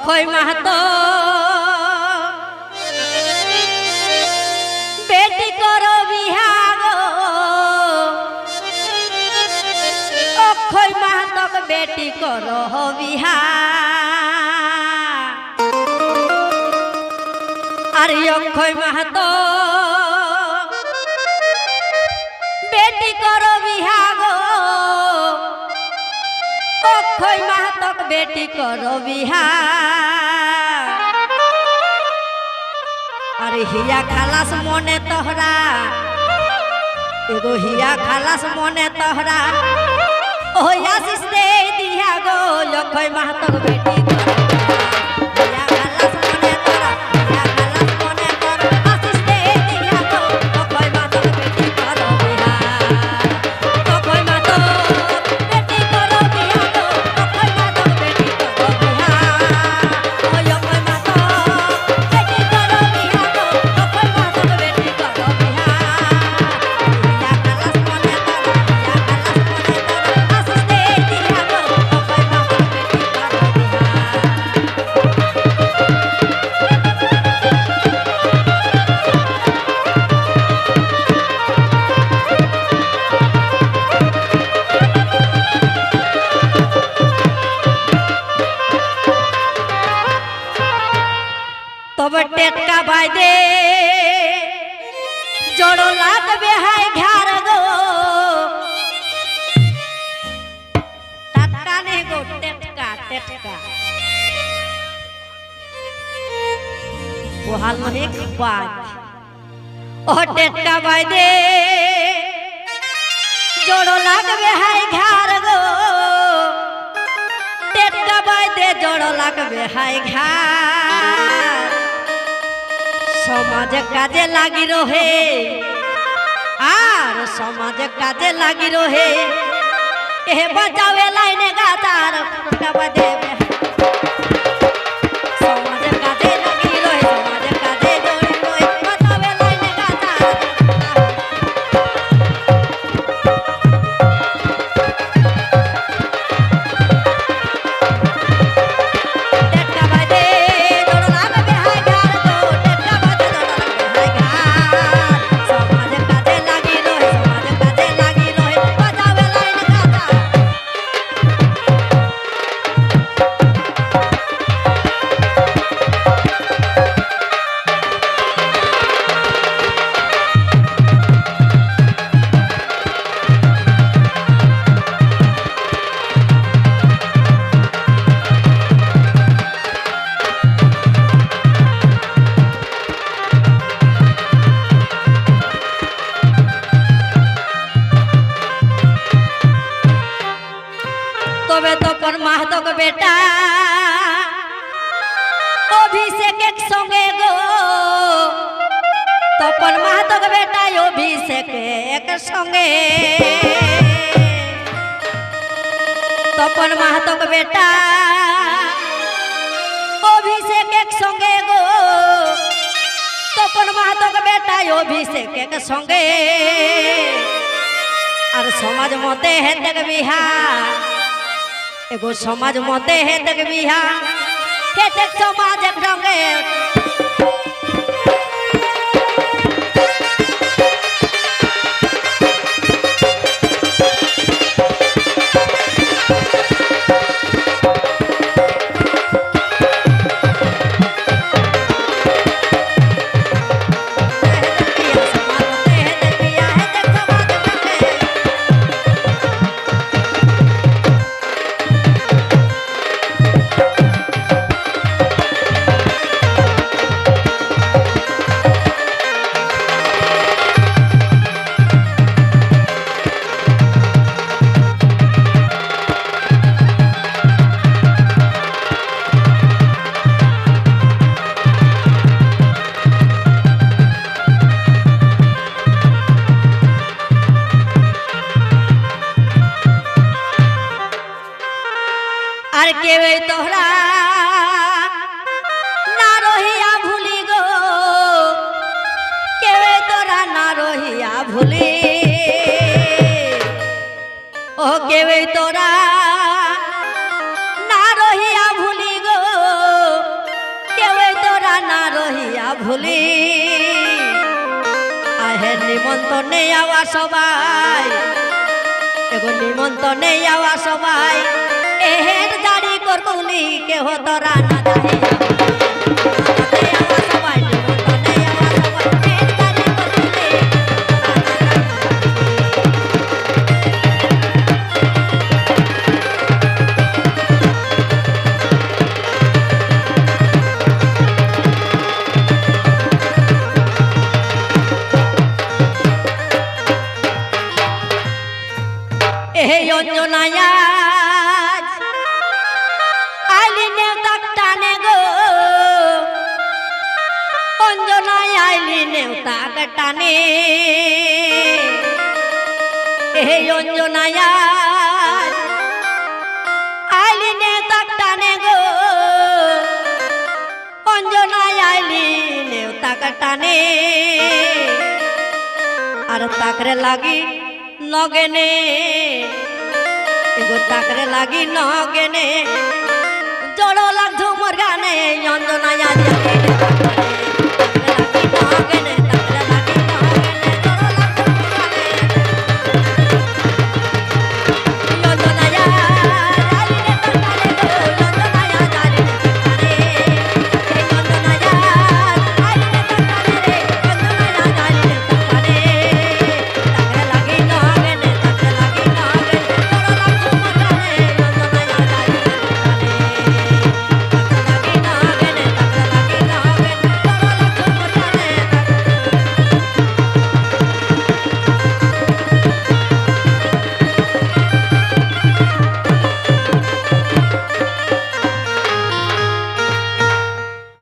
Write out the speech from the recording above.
অক্ষয় মাহাতো বেটি করো বিহাগ অক্ষয় মাহাতক বেটি করো বিহা আর অক্ষয় মাহাতো বেটি করো বিহাগ অক্ষয় মাহাতক বেটি করো বিহা अरे हिया खालास मने तोहरा एगो हिया खालास मने तोहरा ओ आशीष दे दिया गो अक्षय माहातक बेटी हिया खालास मने तोहरा हिया खालास मने तोहरा आशीष दे दिया गो अक्षय माहातक बेटी करो बिहा अक्षय माहातक बेटी करो बिहा गो अक्षय माहातक बेटी करो बिहा ओ अक्षय माहातक बेटी करो बिहा तब टेटका बायदे जोड़ो लागबे हाय घर गो टटका ने गो टेटका टेटका वो हाल में एक बात ओ टेटका बायदे जोड़ो लागबे हाय घर गो टेटका बायदे जोड़ो लागबे हाय घर समाज काजे लागी रहे आर समाज काजे लागी रहे ए बचावे लाइने गातार टटका देवे समाज काजे लागी रहे समाज काजे जोड़ी रहे बचावे लाइने गातार तबे तपन माहातक बेटा अभिषेक एक संगे गो तपन माहातक बेटा अभिषेक एक संगे तपन माहातक बेटा अभिषेक एक संगे गो तपन माहातक बेटा अभिषेक एक संगे और समाज मते हेतक बिहा एगो समाज मते है तक बिहा केते समाज रंगे রহিয়া ভুলি আহে নিমন্ত্রণে আওয়া সবাই এগো নিমন্ত্রণে আওয়া সবাই এহের দাড়ি করকুলি কেহ তোরা না এই অঞ্জনায় আইলি নেওতা টানে গো অঞ্জনায় আইলি নেওতা টানে এই অঞ্জনায় আইলি নেওতা টানে গো অঞ্জনায় আইলি নেওতা টানে আর তাকরে লাগি নগেনে এগো তাকরে লাগি নগেনে জড়ো লাগ ঝুমর গানে অঞ্জনায়